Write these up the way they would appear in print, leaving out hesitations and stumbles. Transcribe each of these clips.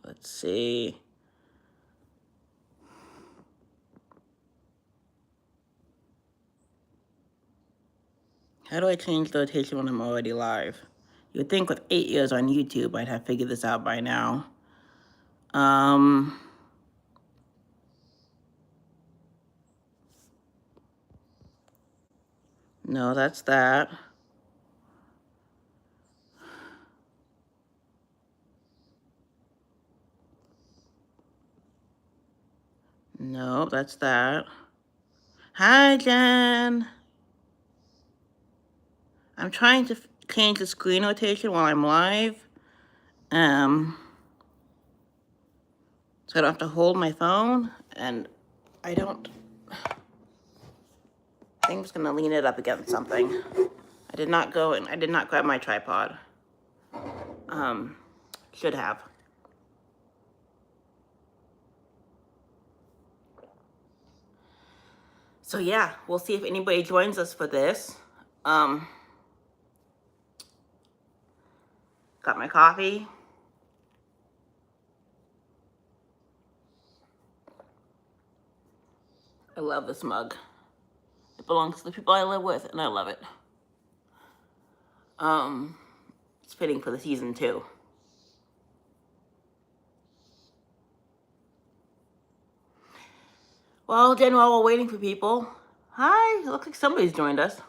Let's see. How do I change the rotation when I'm already live? You'd think with 8 years on YouTube, I'd have figured this out by now. No, that's that. No, that's that. Hi, Jen. I'm trying to change the screen rotation while I'm live. So I don't have to hold my phone, and I think I'm just gonna lean it up against something. I did not grab my tripod. Should have. So yeah, we'll see if anybody joins us for this. Got my coffee. I love this mug. It belongs to the people I live with, and I love it. It's fitting for the season too. Well, Jen, while we're waiting for people, hi, it looks like somebody's joined us.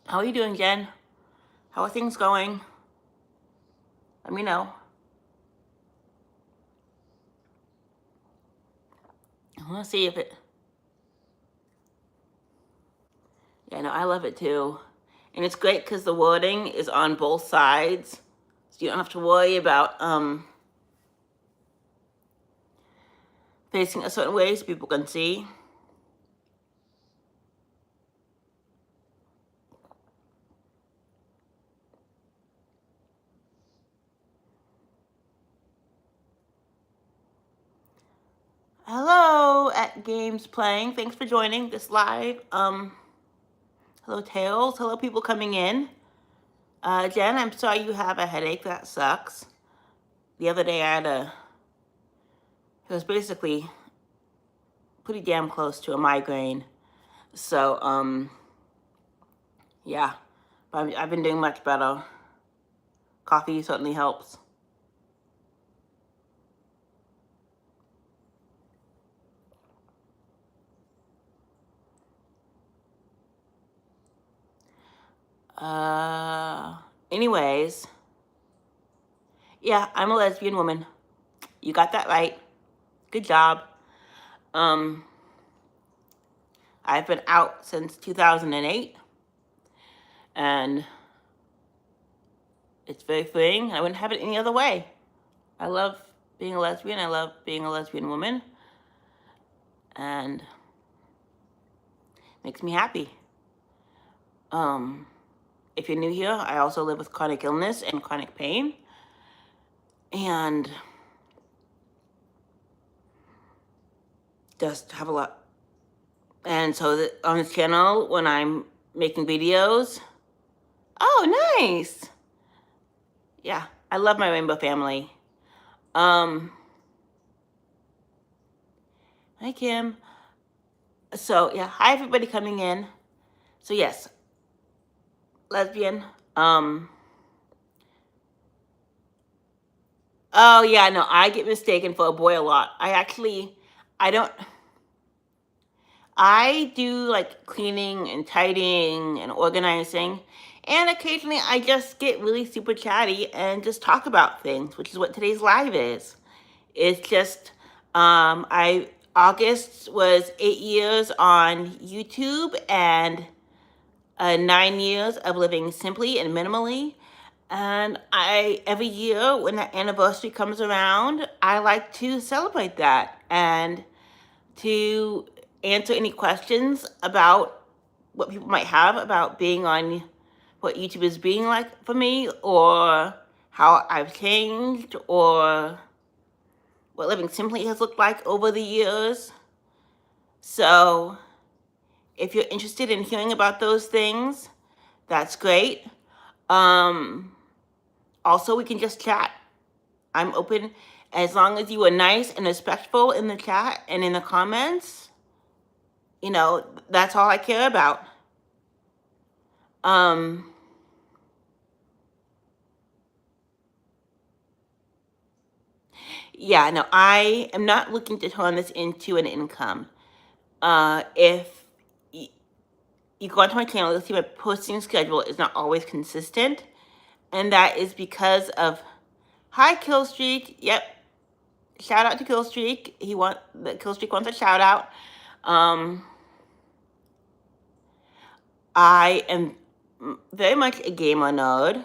How are you doing, Jen? How are things going? Let me know. I want to see if it... Yeah, no, I love it too. And it's great because the wording is on both sides. So you don't have to worry about facing a certain way so people can see. Hello at Games Playing. Thanks for joining this live. Hello, Tails. Hello, people coming in. Jen, I'm sorry you have a headache. That sucks. The other day it was basically pretty damn close to a migraine. So, yeah, but I've been doing much better. Coffee certainly helps. Anyways, yeah, I'm a lesbian woman. You got that right. Good job. I've been out since 2008, and it's very freeing. I wouldn't have it any other way. I love being a lesbian. I love being a lesbian woman, and makes me happy. If you're new here, I also live with chronic illness and chronic pain, and just have a lot. And so on this channel, when I'm making videos, oh, nice. Yeah, I love my rainbow family. Hi, Kim. So, yeah, hi, everybody coming in. So, yes, lesbian. Oh, yeah, no, I get mistaken for a boy a lot. I do like cleaning and tidying and organizing, and occasionally I just get really super chatty and just talk about things, which is what today's live is. It's just, August was 8 years on YouTube and 9 years of living simply and minimally. And every year when that anniversary comes around, I like to celebrate that and to answer any questions about what people might have about being on what YouTube is being like for me, or how I've changed, or what living simply has looked like over the years. So if you're interested in hearing about those things, That's great. Um, Also, we can just chat. I'm open as long as you are nice and respectful in the chat and in the comments. You know, that's all I care about. Um, yeah, no, I am not looking to turn this into an income. If you go onto my channel, you'll see my posting schedule is not always consistent. And that is because of, hi, Killstreak. Yep. Shout out to Killstreak. Killstreak wants a shout out. I am very much a gamer nerd.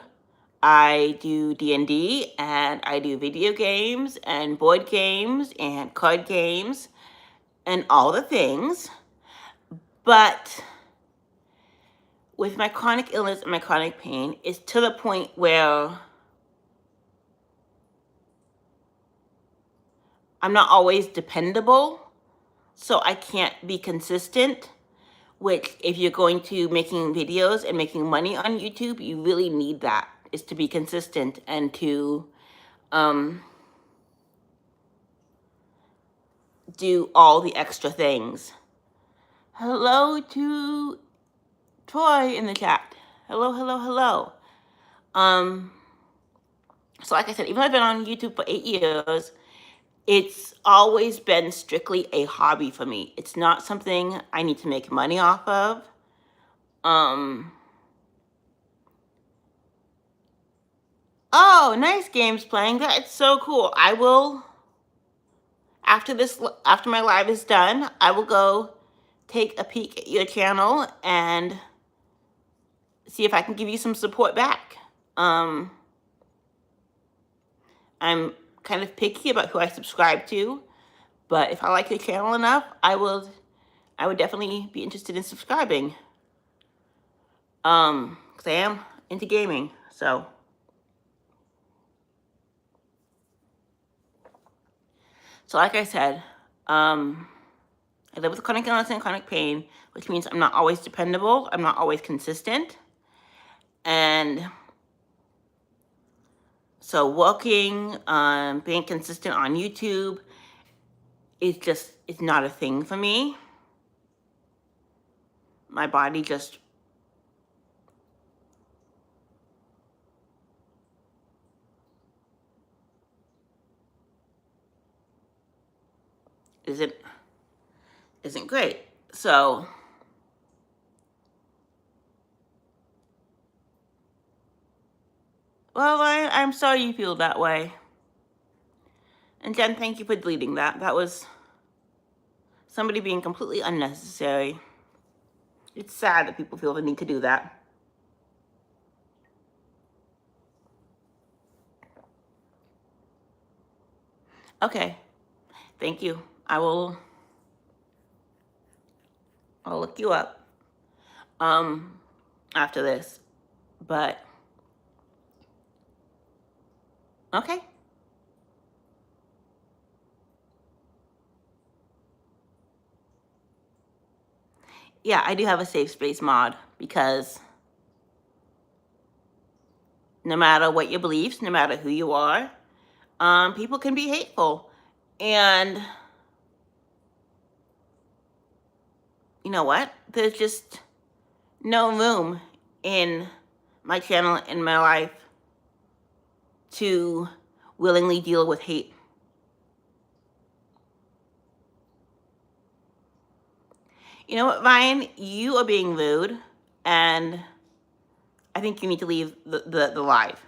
I do D&D, and I do video games and board games and card games and all the things. But with my chronic illness and my chronic pain, it's to the point where I'm not always dependable, so I can't be consistent, which if you're going to making videos and making money on YouTube, you really need that, is to be consistent and to do all the extra things. Hello to Troy in the chat. Hello, hello, hello. So like I said, even though I've been on YouTube for 8 years, it's always been strictly a hobby for me. It's not something I need to make money off of. Oh, nice games playing. That's so cool. I will, after my live is done, I will go take a peek at your channel and see if I can give you some support back. I'm kind of picky about who I subscribe to, but if I like your channel enough, I would definitely be interested in subscribing. Because I am into gaming, so. So like I said, I live with chronic illness and chronic pain, which means I'm not always dependable. I'm not always consistent. And so working, being consistent on YouTube it's not a thing for me. My body just isn't great. So well, I'm sorry you feel that way. And Jen, thank you for deleting that. That was somebody being completely unnecessary. It's sad that people feel the need to do that. Okay, thank you. I'll look you up after this, but okay. Yeah, I do have a safe space mod because no matter what your beliefs, no matter who you are, people can be hateful. And you know what? There's just no room in my channel, in my life, to willingly deal with hate. You know what, Ryan? You are being rude, and I think you need to leave the live.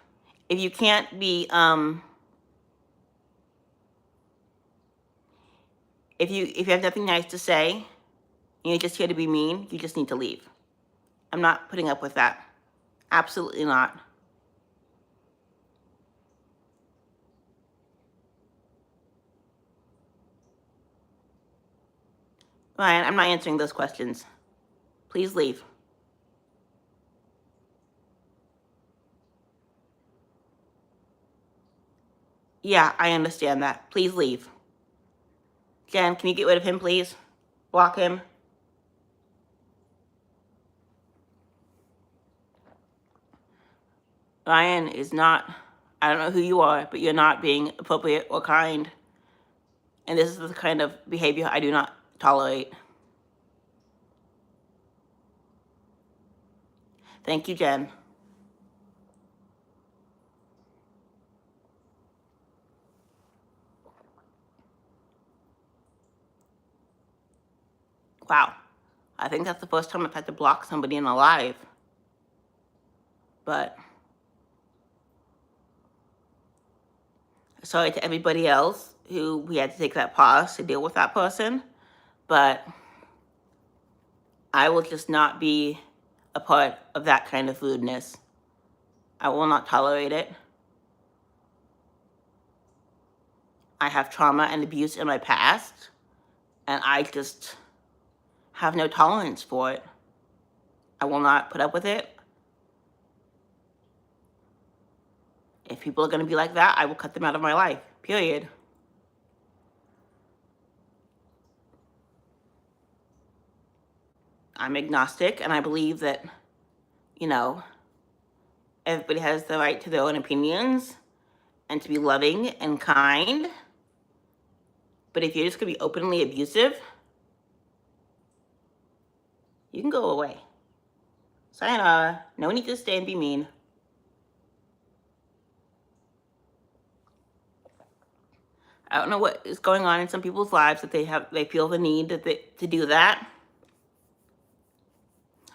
If you can't be, if you have nothing nice to say, and you're just here to be mean, you just need to leave. I'm not putting up with that. Absolutely not. Ryan, I'm not answering those questions. Please leave. Yeah, I understand that. Please leave. Jen, can you get rid of him, please? Block him. Ryan is not, I don't know who you are, but you're not being appropriate or kind. And this is the kind of behavior I do not tolerate. Thank you, Jen. Wow. I think that's the first time I've had to block somebody in a live. But sorry to everybody else who we had to take that pause to deal with that person. But I will just not be a part of that kind of rudeness. I will not tolerate it. I have trauma and abuse in my past, and I just have no tolerance for it. I will not put up with it. If people are going to be like that, I will cut them out of my life, period. I'm agnostic, and I believe that, everybody has the right to their own opinions and to be loving and kind. But if you're just going to be openly abusive, you can go away. Sayonara. No need to stay and be mean. I don't know what is going on in some people's lives that they feel the need to do that.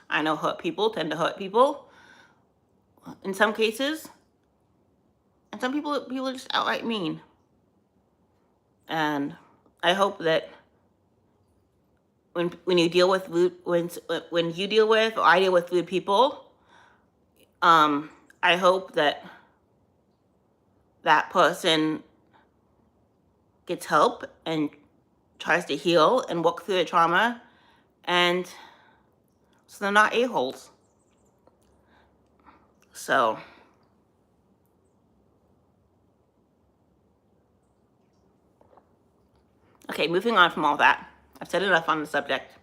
I know hurt people tend to hurt people in some cases. And some people are just outright mean. And I hope that when you deal with rude, when you deal with, or I deal with rude people, I hope that that person gets help and tries to heal and work through their trauma, and so they're not a-holes. So okay, moving on from all that. I've said enough on the subject.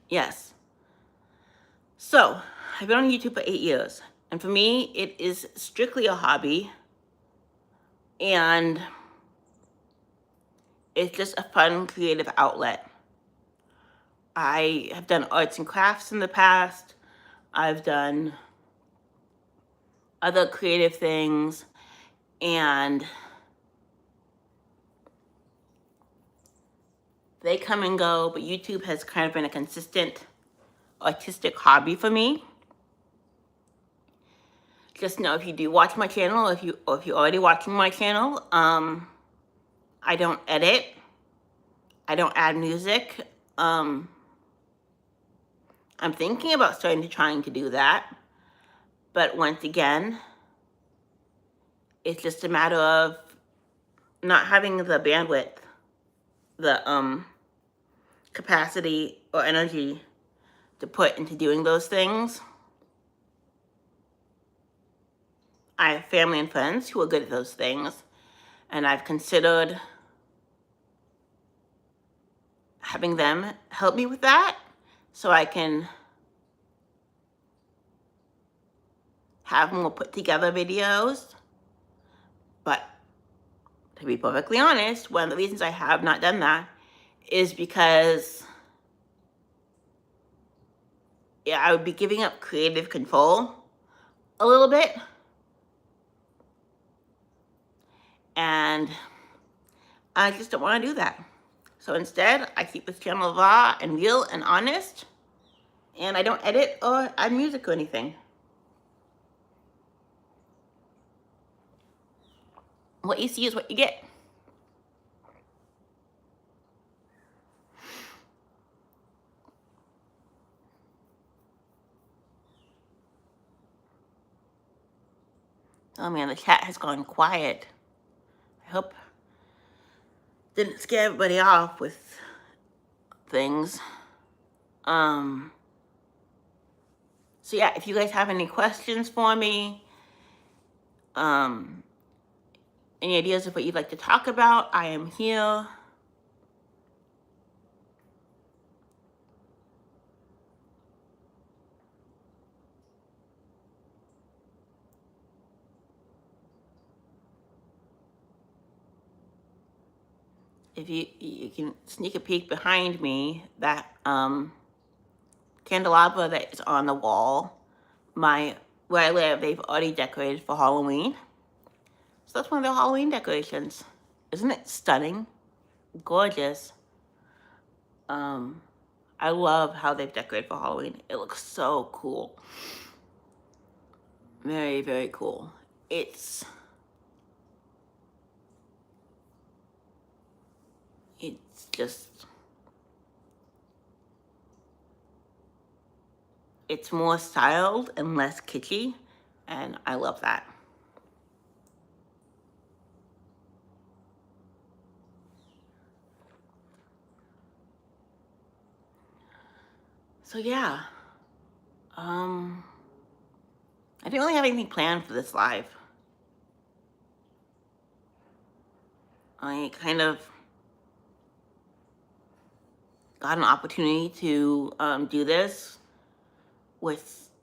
Yes. So I've been on YouTube for 8 years, and for me, it is strictly a hobby, and it's just a fun, creative outlet. I have done arts and crafts in the past. I've done other creative things, and they come and go, but YouTube has kind of been a consistent artistic hobby for me. Just know, if you do watch my channel, if you're already watching my channel, I don't edit. I don't add music. I'm thinking about trying to do that. But once again, it's just a matter of not having the bandwidth, the capacity or energy to put into doing those things. I have family and friends who are good at those things, and I've considered having them help me with that so I can have more put together videos. But to be perfectly honest, one of the reasons I have not done that is because I would be giving up creative control a little bit. And I just don't want to do that. So instead, I keep this channel raw and real and honest, and I don't edit or add music or anything. What you see is what you get. Oh man, the chat has gone quiet. I hope didn't scare everybody off with things. So yeah, if you guys have any questions for me, any ideas of what you'd like to talk about, I am here. if you can sneak a peek behind me, that candelabra that is on the wall, where I live, they've already decorated for Halloween. So that's one of the Halloween decorations. Isn't it stunning? Gorgeous. I love how they've decorated for Halloween. It looks so cool. Very, very cool. It's just, it's more styled and less kitschy, and I love that. So yeah, I didn't really have anything planned for this live. I kind of got an opportunity to do this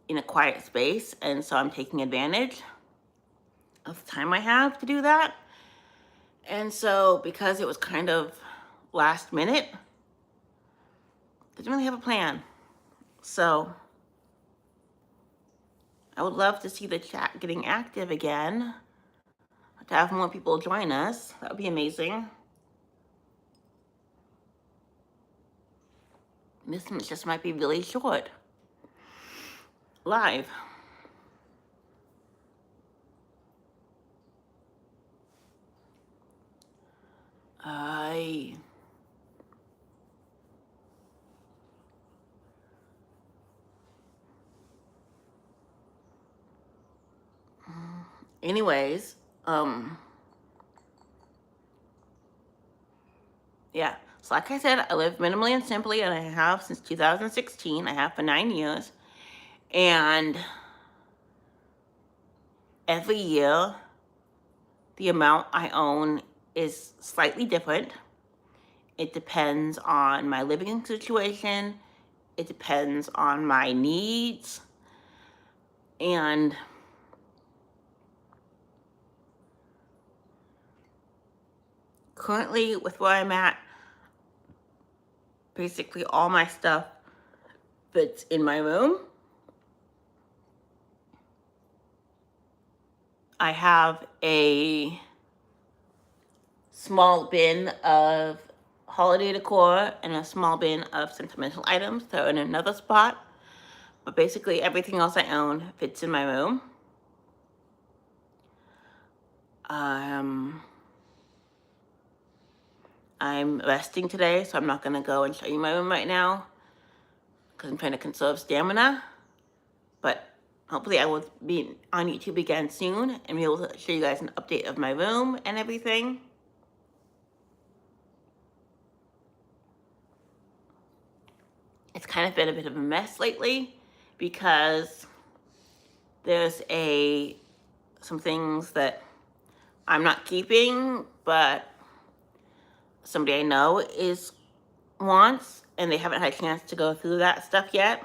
in a quiet space, and so I'm taking advantage of the time I have to do that. And so because it was kind of last minute, didn't really have a plan. So I would love to see the chat getting active again, to have more people join us. That would be amazing. This one just might be really short. Live. Anyways, yeah. So like I said, I live minimally and simply, and I have since 2016. I have for 9 years. And every year, the amount I own is slightly different. It depends on my living situation. It depends on my needs. And currently, with where I'm at, basically all my stuff fits in my room. I have a small bin of holiday decor and a small bin of sentimental items that are in another spot. But basically everything else I own fits in my room. I'm resting today, so I'm not going to go and show you my room right now because I'm trying to conserve stamina. But hopefully I will be on YouTube again soon and be able to show you guys an update of my room and everything. It's kind of been a bit of a mess lately because there's some things that I'm not keeping, but somebody I know wants, and they haven't had a chance to go through that stuff yet.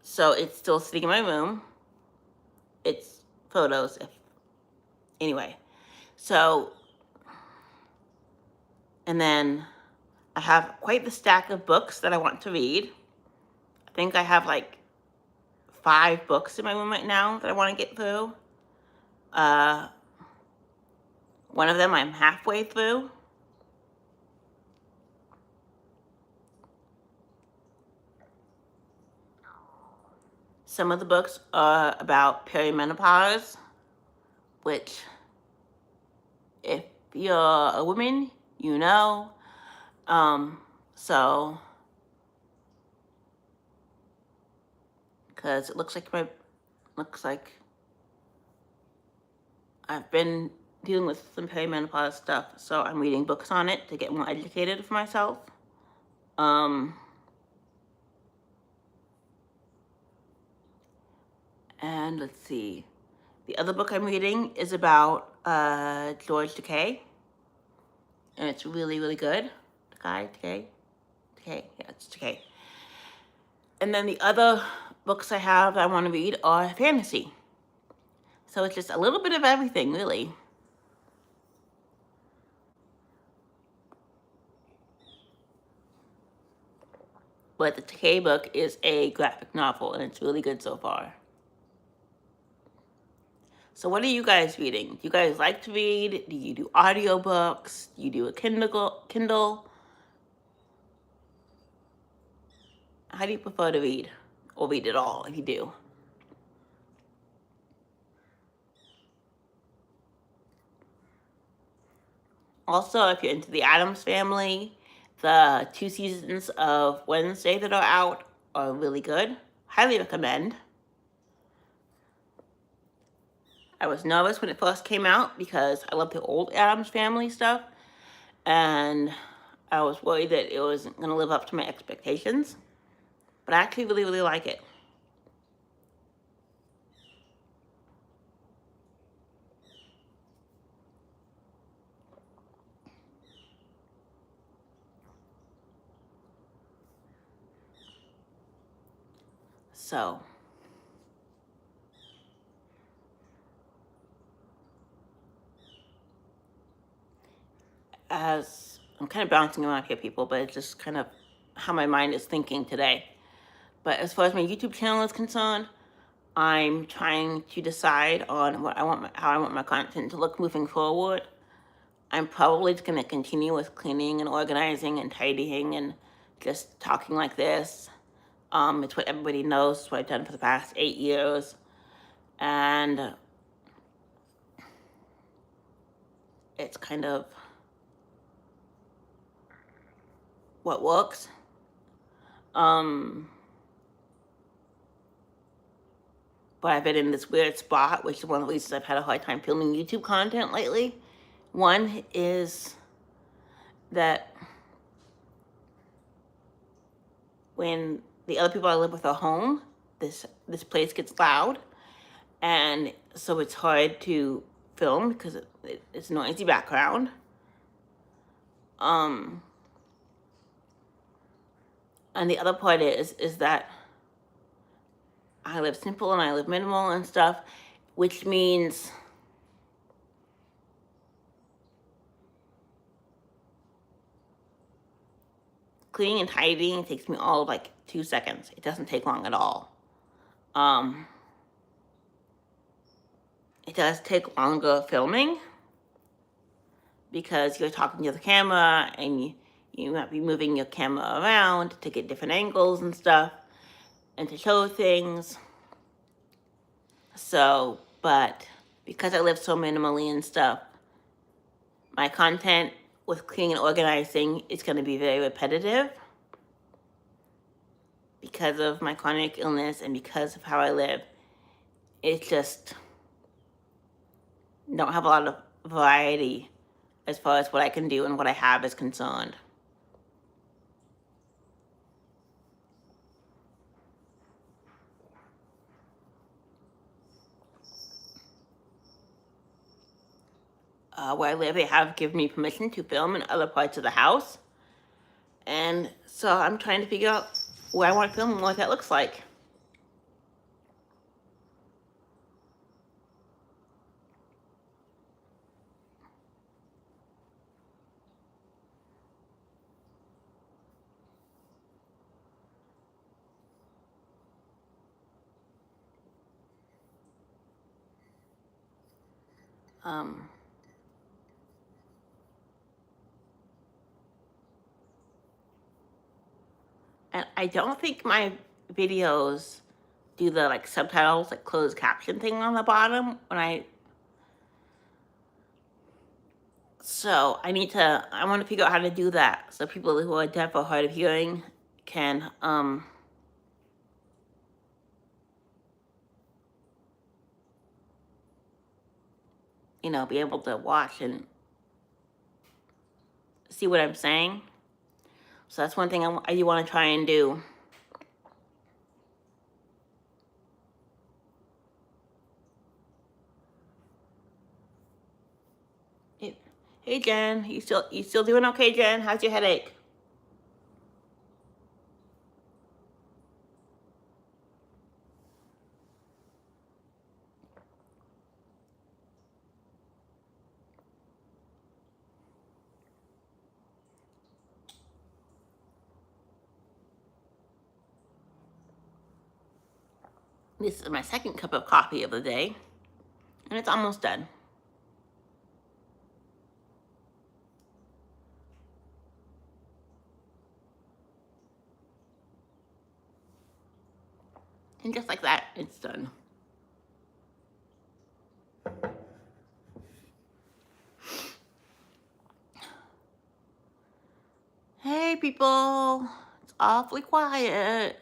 So it's still sitting in my room. It's photos. Anyway, so, and then I have quite the stack of books that I want to read. I think I have like 5 books in my room right now that I want to get through. One of them I'm halfway through. Some of the books are about perimenopause, which, if you're a woman, you know. So, because it looks like I've been dealing with some perimenopause stuff, so I'm reading books on it to get more educated for myself. And let's see. The other book I'm reading is about George Takei, and it's really, really good. Takei, yeah, it's Takei. And then the other books I have that I want to read are fantasy. So it's just a little bit of everything, really. but the K book is a graphic novel, and it's really good so far. So what are you guys reading? Do you guys like to read? Do you do audiobooks? Do you do a Kindle? How do you prefer to read? Or read at all, if you do? Also, if you're into the Addams Family, the 2 seasons of Wednesday that are out are really good. Highly recommend. I was nervous when it first came out because I love the old Addams Family stuff, and I was worried that it wasn't going to live up to my expectations, but I actually really, really like it. So, as I'm kind of bouncing around here, people, but it's just kind of how my mind is thinking today. But as far as my YouTube channel is concerned, I'm trying to decide on how I want my content to look moving forward. I'm probably just going to continue with cleaning and organizing and tidying and just talking like this. It's what everybody knows. It's what I've done for the past 8 years. And it's kind of what works. But I've been in this weird spot, which is one of the reasons I've had a hard time filming YouTube content lately. One is that when the other people I live with are home, this place gets loud, and so it's hard to film because it's noisy background. And the other part is that I live simple and I live minimal and stuff, which means cleaning and tidying takes me all of like 2 seconds. It doesn't take long at all. It does take longer filming because you're talking to the camera and you might be moving your camera around to get different angles and stuff and to show things. So, but because I live so minimally and stuff, my content with cleaning and organizing is going to be very repetitive because of my chronic illness and because of how I live. It's just don't have a lot of variety as far as what I can do and what I have is concerned. Where I live, they have given me permission to film in other parts of the house. And so I'm trying to figure out where I want to film and what that looks like. And I don't think my videos do the like subtitles, like closed caption thing on the bottom so I want to figure out how to do that so people who are deaf or hard of hearing can, be able to watch and see what I'm saying. So that's one thing I do want to try and do. Hey Jen, you still doing okay, Jen? How's your headache? This is my second cup of coffee of the day, and it's almost done. And just like that, it's done. Hey people, it's awfully quiet.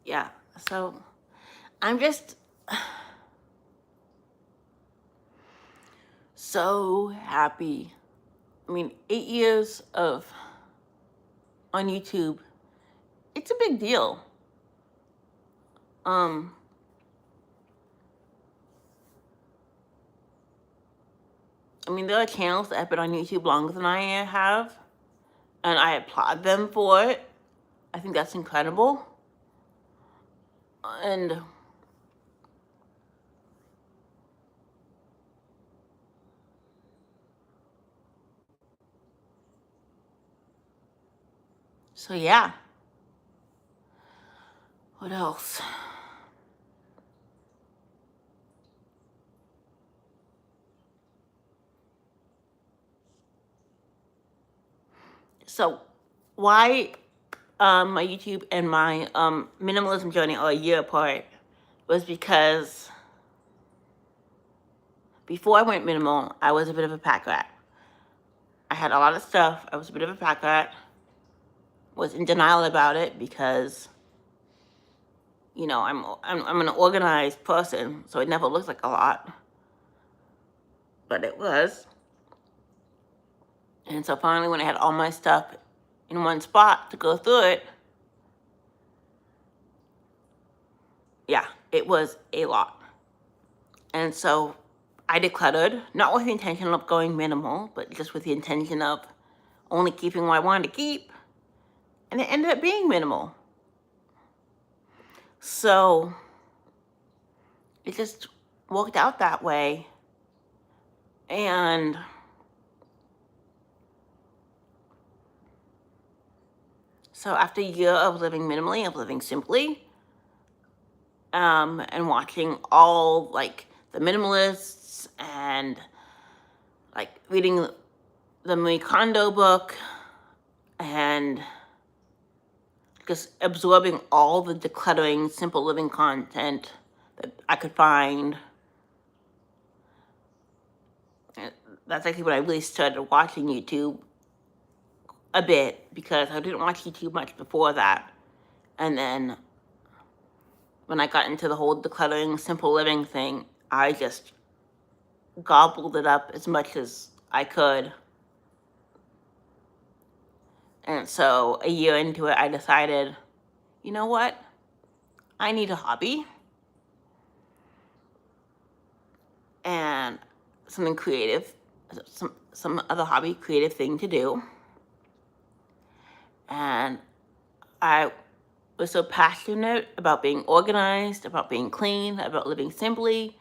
Yeah, so I'm just so happy. I mean, 8 years on YouTube, it's a big deal. I mean, there are channels that have been on YouTube longer than I have, and I applaud them for it. I think that's incredible. And so, yeah. What else? So, why my YouTube and my minimalism journey are a year apart was because before I went minimal, I was a bit of a pack rat. I had a lot of stuff. I was a bit of a pack rat. Was in denial about it because, you know, I'm an organized person, so it never looks like a lot, but it was. And so finally, when I had all my stuff in one spot to go through it, yeah, it was a lot. And so I decluttered, not with the intention of going minimal, but just with the intention of only keeping what I wanted to keep. And it ended up being minimal. So it just worked out that way. And so after a year of living minimally, of living simply, and watching all like the minimalists and like reading the Marie Kondo book and just absorbing all the decluttering, simple living content that I could find. That's actually when I really started watching YouTube a bit, because I didn't watch YouTube much before that. And then when I got into the whole decluttering, simple living thing, I just gobbled it up as much as I could. And so a year into it, I decided, you know what? I need a hobby and something creative, some other hobby, creative thing to do. And I was so passionate about being organized, about being clean, about living simply,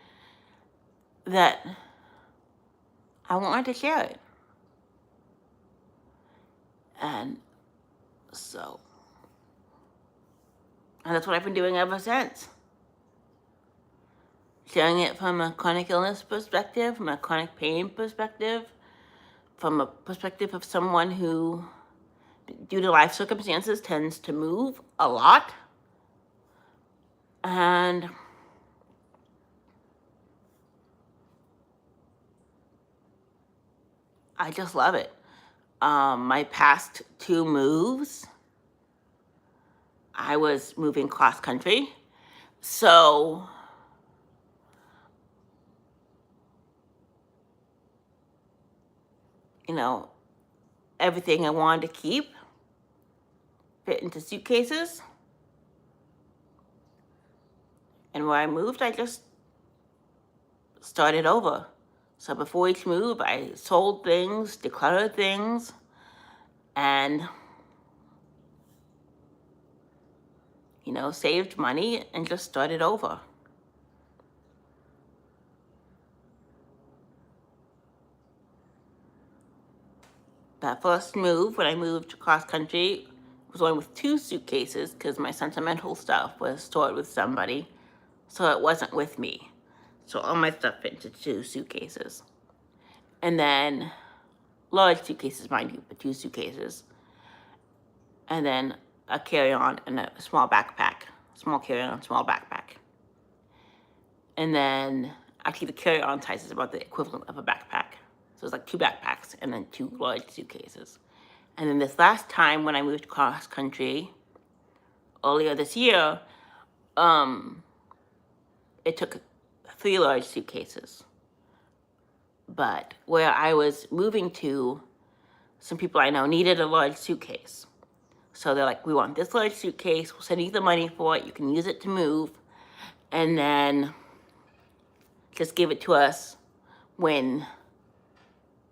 that I wanted to share it. And so, and that's what I've been doing ever since. Sharing it from a chronic illness perspective, from a chronic pain perspective, from a perspective of someone who, due to life circumstances, tends to move a lot. And I just love it. My past 2 moves, I was moving cross country. So you know, everything I wanted to keep fit into suitcases. And where I moved, I just started over. So before each move, I sold things, decluttered things, and, you know, saved money and just started over. that first move, when I moved across country, was only with 2 suitcases because my sentimental stuff was stored with somebody, so it wasn't with me. So all my stuff fit into 2 suitcases. And then large suitcases, mind you, but 2 suitcases. And then a carry-on and a small backpack. Small carry-on, small backpack. And then, actually the carry-on size is about the equivalent of a backpack. So it's like 2 backpacks and then 2 large suitcases. And then this last time when I moved across country, earlier this year, it took 3 large suitcases. But where I was moving to, some people I know needed a large suitcase. So they're like, we want this large suitcase, we'll send you the money for it, you can use it to move, and then just give it to us when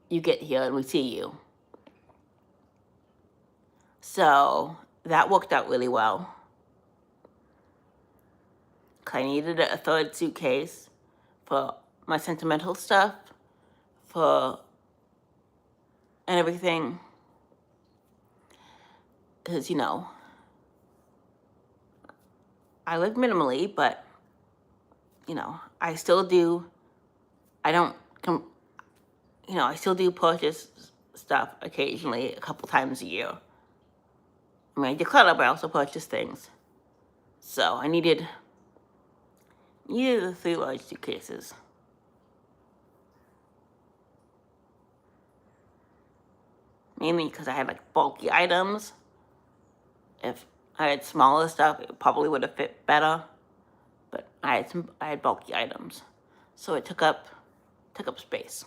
you get here and we see you. So that worked out really well. I needed a 3rd suitcase for my sentimental stuff, and everything. Because, you know, I live minimally, but, you know, I still do purchase stuff occasionally, a couple times a year. I mean, I declutter, but I also purchase things. So I needed the 3 large suitcases. Mainly because I had like bulky items. If I had smaller stuff, it probably would have fit better. But I had bulky items, so it took up space.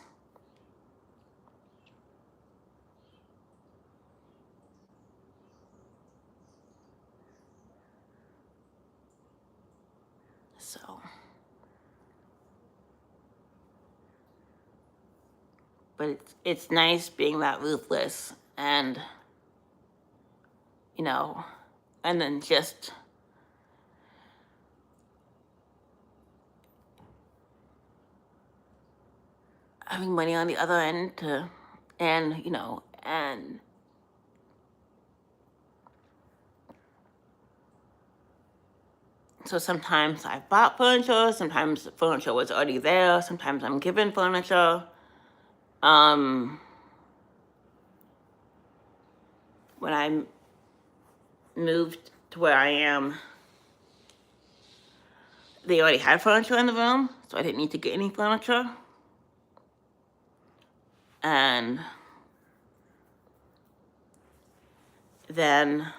So, but it's nice being that ruthless and, you know, and then just having money on the other end and so sometimes I bought furniture, sometimes the furniture was already there, sometimes I'm given furniture. When I moved to where I am, they already had furniture in the room, so I didn't need to get any furniture. And then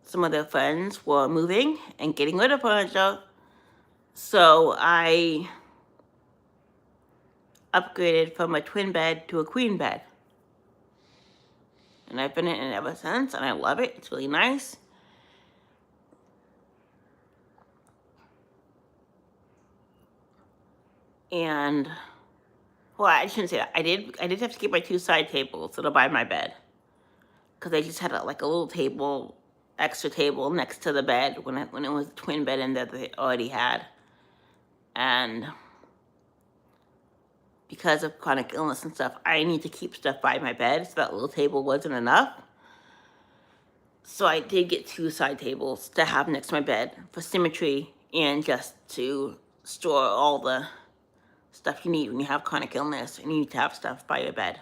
some of their friends were moving and getting rid of furniture, so I upgraded from a twin bed to a queen bed. And I've been in it ever since, and I love it. It's really nice. And, well, I shouldn't say that. I did have to keep my 2 side tables that are by my bed, because I just had a little table, extra table next to the bed when it was a twin bed in there that they already had. And because of chronic illness and stuff, I need to keep stuff by my bed, so that little table wasn't enough. So I did get 2 side tables to have next to my bed for symmetry and just to store all the stuff you need when you have chronic illness and you need to have stuff by your bed.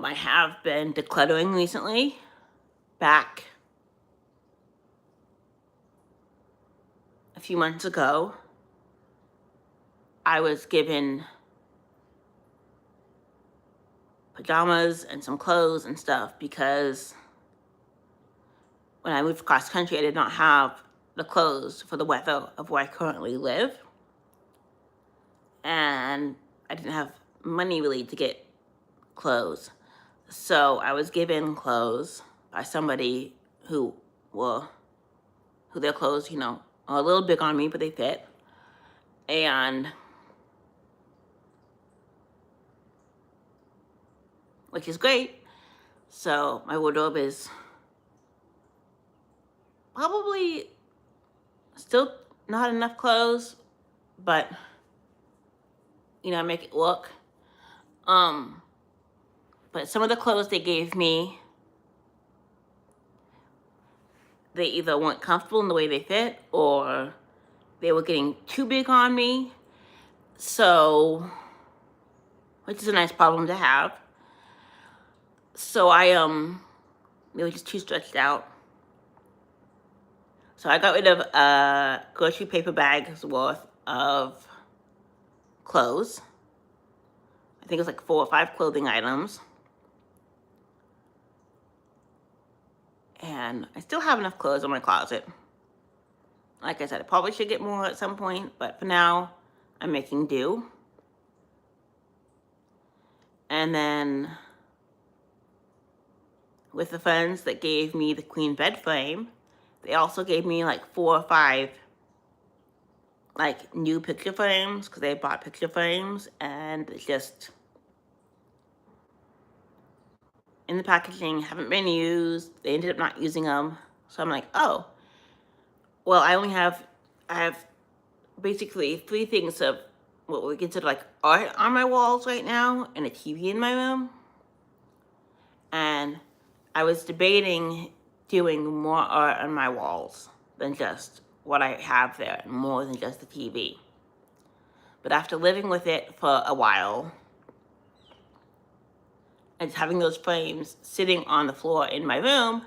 I have been decluttering recently. Back a few months ago, I was given pajamas and some clothes and stuff because when I moved across country, I did not have the clothes for the weather of where I currently live. And I didn't have money really to get clothes. So I was given clothes by somebody who their clothes, are a little big on me, but they fit. And which is great. So my wardrobe is probably still not enough clothes, but you know, I make it work. But some of the clothes they gave me, they either weren't comfortable in the way they fit, or they were getting too big on me. So, which is a nice problem to have. So they were just too stretched out. So I got rid of a grocery paper bag's worth of clothes. I think it was like 4 or 5 clothing items. And I still have enough clothes in my closet. Like I said, I probably should get more at some point, but for now, I'm making do. And then with the friends that gave me the queen bed frame, they also gave me like 4 or 5 like new picture frames, because they bought picture frames, and it's just in the packaging, haven't been used. They ended up not using them. So I'm like, oh, well, I have basically 3 things of what we consider like art on my walls right now, and a TV in my room. And I was debating doing more art on my walls than just what I have there, more than just the TV. But after living with it for a while, and having those frames sitting on the floor in my room,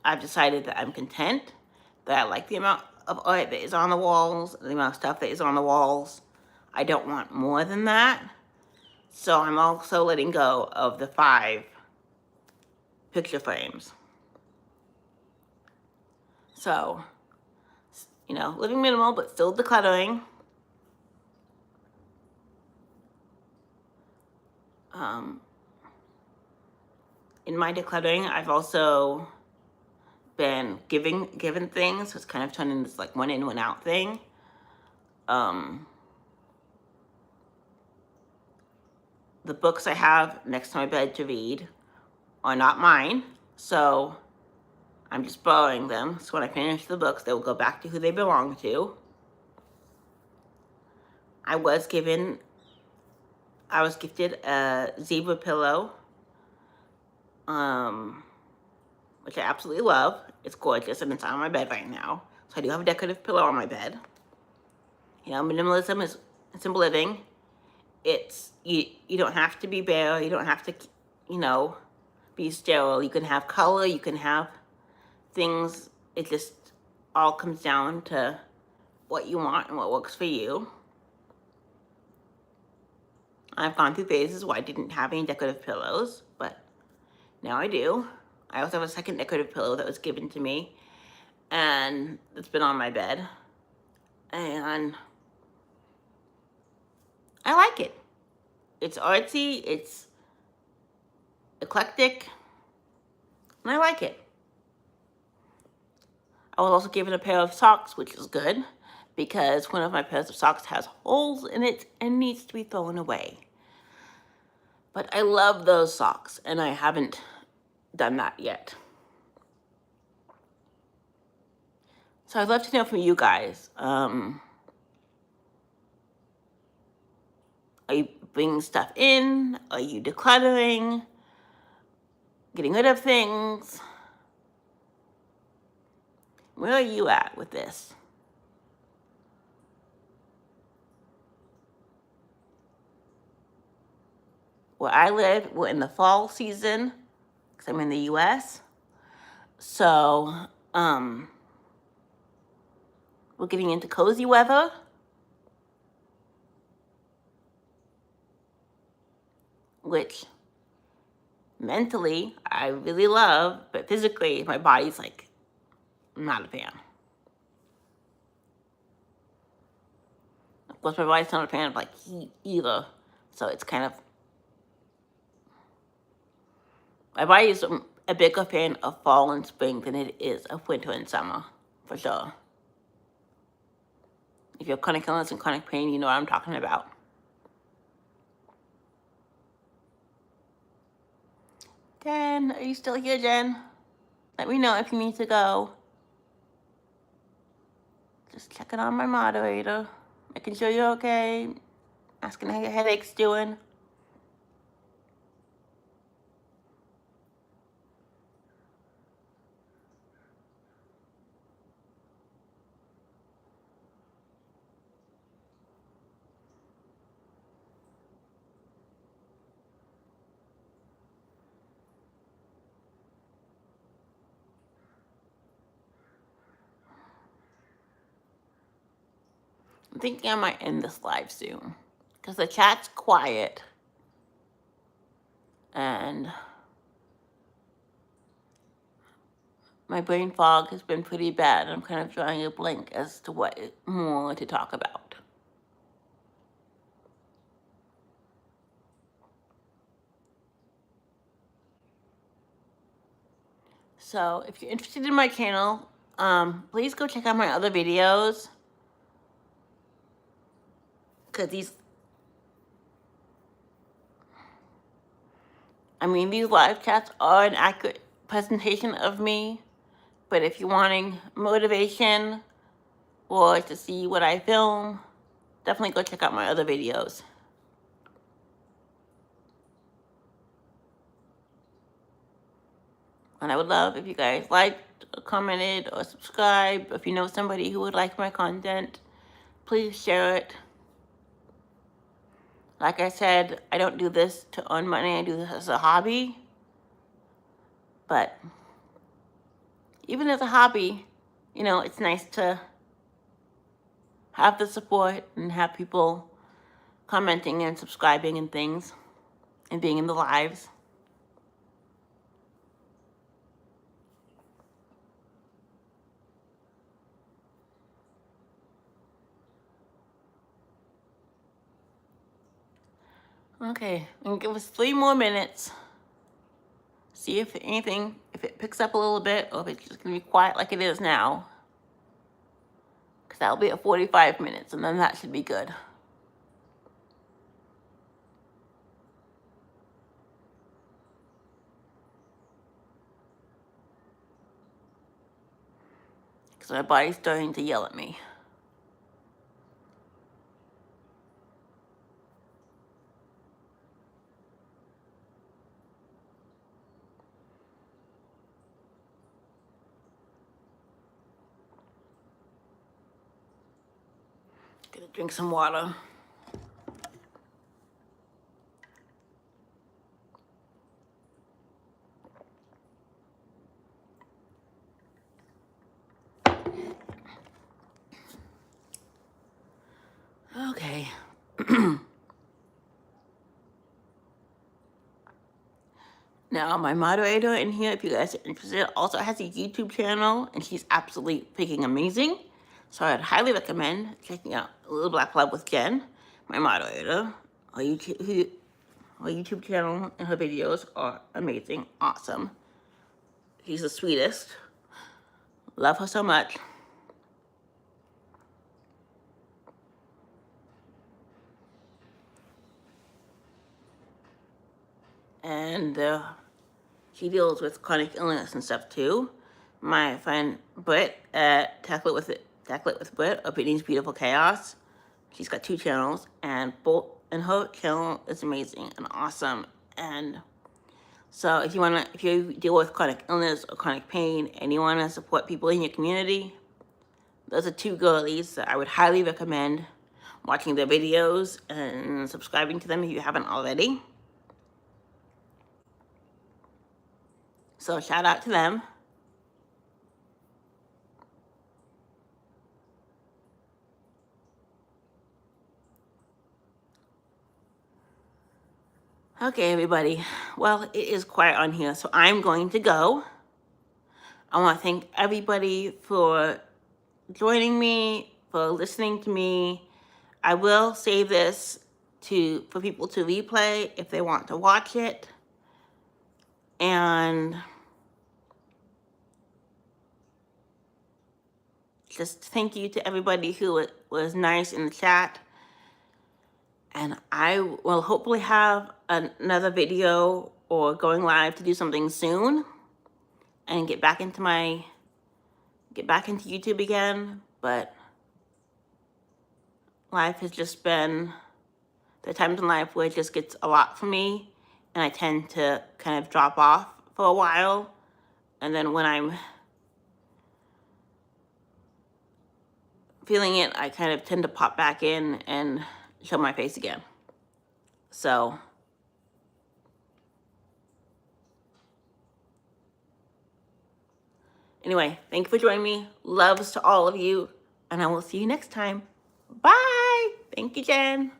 I've decided that I'm content, that I like the amount of art that is on the walls, the amount of stuff that is on the walls. I don't want more than that. So I'm also letting go of the 5 picture frames. So, you know, living minimal, but still decluttering. In my decluttering, I've also been given things, so it's kind of turned into this like one in, one out thing. The books I have next to my bed to read are not mine, so I'm just borrowing them. So when I finish the books, they will go back to who they belong to. I was gifted a zebra pillow, which I absolutely love. It's gorgeous, and it's on my bed right now. So I do have a decorative pillow on my bed. You know, minimalism is simple living. It's, you don't have to be bare. You don't have to, you know, be sterile. You can have color. You can have things. It just all comes down to what you want and what works for you. I've gone through phases where I didn't have any decorative pillows, but now I do. I also have a second decorative pillow that was given to me, and it's been on my bed. And I like it. It's artsy, it's eclectic, and I like it. I was also given a pair of socks, which is good, because one of my pairs of socks has holes in it and needs to be thrown away. But I love those socks, and I haven't done that yet. So I'd love to know from you guys, are you bringing stuff in? Are you decluttering? Getting rid of things? Where are you at with this? Where I live, we're in the fall season, because I'm in the US. So, we're getting into cozy weather. Which mentally I really love, but physically my body's like, I'm not a fan. Of course, my body's not a fan of like heat either, so it's kind of, my body is a bigger fan of fall and spring than it is of winter and summer, for sure. If you have chronic illness and chronic pain, you know what I'm talking about. Jen, are you still here, Jen? Let me know if you need to go. Just checking on my moderator, making sure you're okay, asking how your headache's doing. I'm thinking I might end this live soon because the chat's quiet and my brain fog has been pretty bad. I'm kind of drawing a blank as to what more to talk about. So if you're interested in my channel, please go check out my other videos. Because these live chats are an accurate presentation of me. But if you're wanting motivation or to see what I film, definitely go check out my other videos. And I would love if you guys liked, or commented, or subscribed. If you know somebody who would like my content, please share it. Like I said, I don't do this to earn money. I do this as a hobby. But even as a hobby, you know, it's nice to have the support and have people commenting and subscribing and things and being in the lives. Okay, and give us 3 more minutes. See if it picks up a little bit or if it's just gonna be quiet like it is now. Because that'll be at 45 minutes and then that should be good. Because my body's starting to yell at me. Gonna drink some water. Okay. Now, my moderator in here, if you guys are interested, also has a YouTube channel, and she's absolutely freaking amazing. So I'd highly recommend checking out A Little Black Love with Jen, my moderator. Her YouTube channel and her videos are amazing, awesome. She's the sweetest. Love her so much. And she deals with chronic illness and stuff too. My friend Britt at Tackle It with Britt, or Brittany's Beautiful Chaos. She's got 2 channels, and her channel is amazing and awesome. And so if you deal with chronic illness or chronic pain and you wanna support people in your community, those are 2 girlies that I would highly recommend watching their videos and subscribing to them if you haven't already. So shout out to them. Okay, everybody. Well, it is quiet on here, so I'm going to go. I want to thank everybody for joining me, for listening to me. I will save this for people to replay if they want to watch it. And just thank you to everybody who was nice in the chat. And I will hopefully have another video or going live to do something soon and get back into YouTube again, but life has just been, the times in life where it just gets a lot for me, and I tend to kind of drop off for a while, and then when I'm feeling it, I kind of tend to pop back in and show my face again. So anyway, thank you for joining me. Loves to all of you, and I will see you next time. Bye. Thank you, Jen.